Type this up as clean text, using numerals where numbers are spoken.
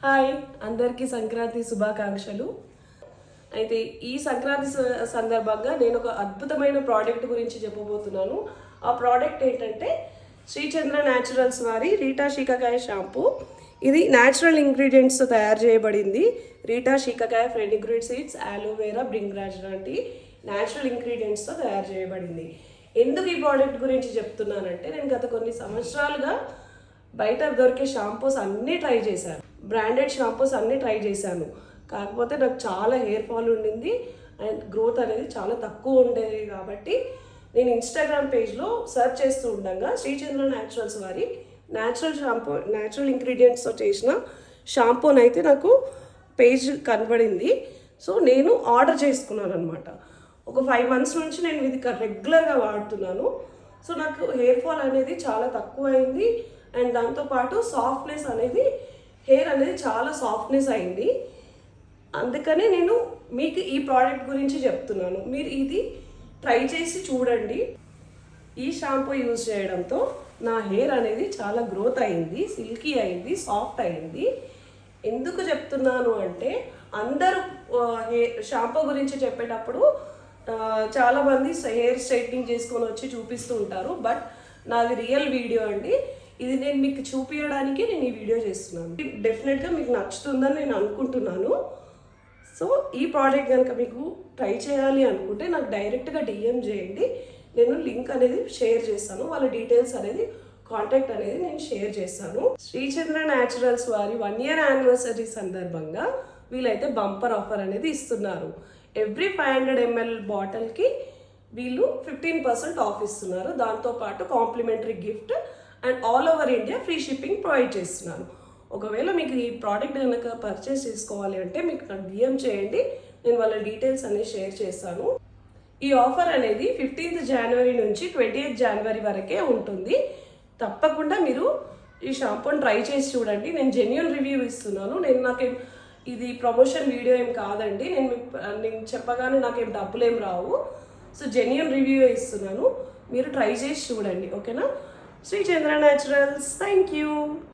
Hi అందరికీ సంక్రాంతి శుభాకాంక్షలు. అయితే ఈ సంక్రాంతి సందర్భంగా నేను ఒక అద్భుతమైన ప్రోడక్ట్ గురించి చెప్పబోతున్నాను. ఆ ప్రోడక్ట్ ఏంటంటే శ్రీచంద్ర న్యాచురల్స్ వారి రీటా శీకాకాయ షాంపూ. ఇది న్యాచురల్ ఇంగ్రీడియంట్స్తో తయారు చేయబడింది. Rita shikakai, ఫెనిగ్రీక్ seeds, aloe vera, Bhringraj లాంటి న్యాచురల్ ఇంగ్రీడియంట్స్తో తయారు చేయబడింది. ఎందుకు ఈ ప్రోడక్ట్ గురించి చెప్తున్నానంటే, నేను గత కొన్ని సంవత్సరాలుగా బయట దొరికే షాంపూస్ అన్నీ ట్రై చేశాను, బ్రాండెడ్ షాంపూస్ అన్నీ ట్రై చేశాను. కాకపోతే నాకు చాలా హెయిర్ ఫాల్ ఉండింది అండ్ గ్రోత్ అనేది చాలా తక్కువ ఉండేది. కాబట్టి నేను ఇన్స్టాగ్రామ్ పేజ్లో సెర్చ్ చేస్తూ ఉండగా శ్రీచంద్ర న్యాచురల్స్ వారి న్యాచురల్ షాంపూ, న్యాచురల్ ఇంగ్రీడియంట్స్తో చేసిన షాంపూని అయితే నాకు పేజ్ కనబడింది. సో నేను ఆర్డర్ చేసుకున్నాను అనమాట. ఒక 5 months నుంచి నేను ఇది రెగ్యులర్గా వాడుతున్నాను. సో నాకు హెయిర్ ఫాల్ అనేది చాలా తక్కువ అయింది అండ్ దాంతోపాటు సాఫ్ట్నెస్ అనేది, హెయిర్ అనేది చాలా సాఫ్ట్నెస్ అయింది. అందుకనే నేను మీకు ఈ ప్రోడక్ట్ గురించి చెప్తున్నాను. మీరు ఇది ట్రై చేసి చూడండి. ఈ షాంపూ యూజ్ చేయడంతో నా హెయిర్ అనేది చాలా గ్రోత్ అయింది, సిల్కీ అయింది, సాఫ్ట్ అయింది. ఎందుకు చెప్తున్నాను అంటే, అందరూ షాంపూ గురించి చెప్పేటప్పుడు చాలామంది హెయిర్ స్ట్రైట్నింగ్ చేసుకొని వచ్చి చూపిస్తూ ఉంటారు. బట్ నాది రియల్ వీడియో అండి. ఇది నేను మీకు చూపించడానికి నేను ఈ వీడియో చేస్తున్నాను. డెఫినెట్గా మీకు నచ్చుతుందని నేను అనుకుంటున్నాను. సో ఈ ప్రోడక్ట్ కనుక మీకు ట్రై చేయాలి అనుకుంటే నాకు డైరెక్ట్గా డిఎం చేయండి. నేను లింక్ అనేది షేర్ చేస్తాను, వాళ్ళ డీటెయిల్స్ అనేది, కాంటాక్ట్ అనేది నేను షేర్ చేస్తాను. శ్రీచంద్ర న్యాచురల్స్ వారి 1 year యానివర్సరీ సందర్భంగా వీళ్ళైతే బంపర్ ఆఫర్ అనేది ఇస్తున్నారు. ఎవ్రీ 500 ml బాటిల్కి వీళ్ళు 15% ఆఫ్ ఇస్తున్నారు. దాంతోపాటు complementary gift and all over India free shipping provide చేస్తున్నాను. ఒకవేళ మీకు ఈ ప్రోడక్ట్ కనుక పర్చేస్ చేసుకోవాలి అంటే మీకు నాకు డిఎం చేయండి, నేను వాళ్ళ డీటెయిల్స్ అన్ని షేర్ చేస్తాను. ఈ ఆఫర్ అనేది 15th January నుంచి 20th January వరకే ఉంటుంది. తప్పకుండా మీరు ఈ షాంపూని ట్రై చేసి చూడండి. నేను జెన్యూన్ రివ్యూ ఇస్తున్నాను. నాకేం ఇది ప్రమోషన్ వీడియో ఏం కాదండి. నేను చెప్పగానే నాకేం డబ్బులు ఏం రావు. సో జెన్యూన్ రివ్యూ ఇస్తున్నాను, మీరు ట్రై చేసి చూడండి. ఓకేనా? Sri Chandra naturals, thank you.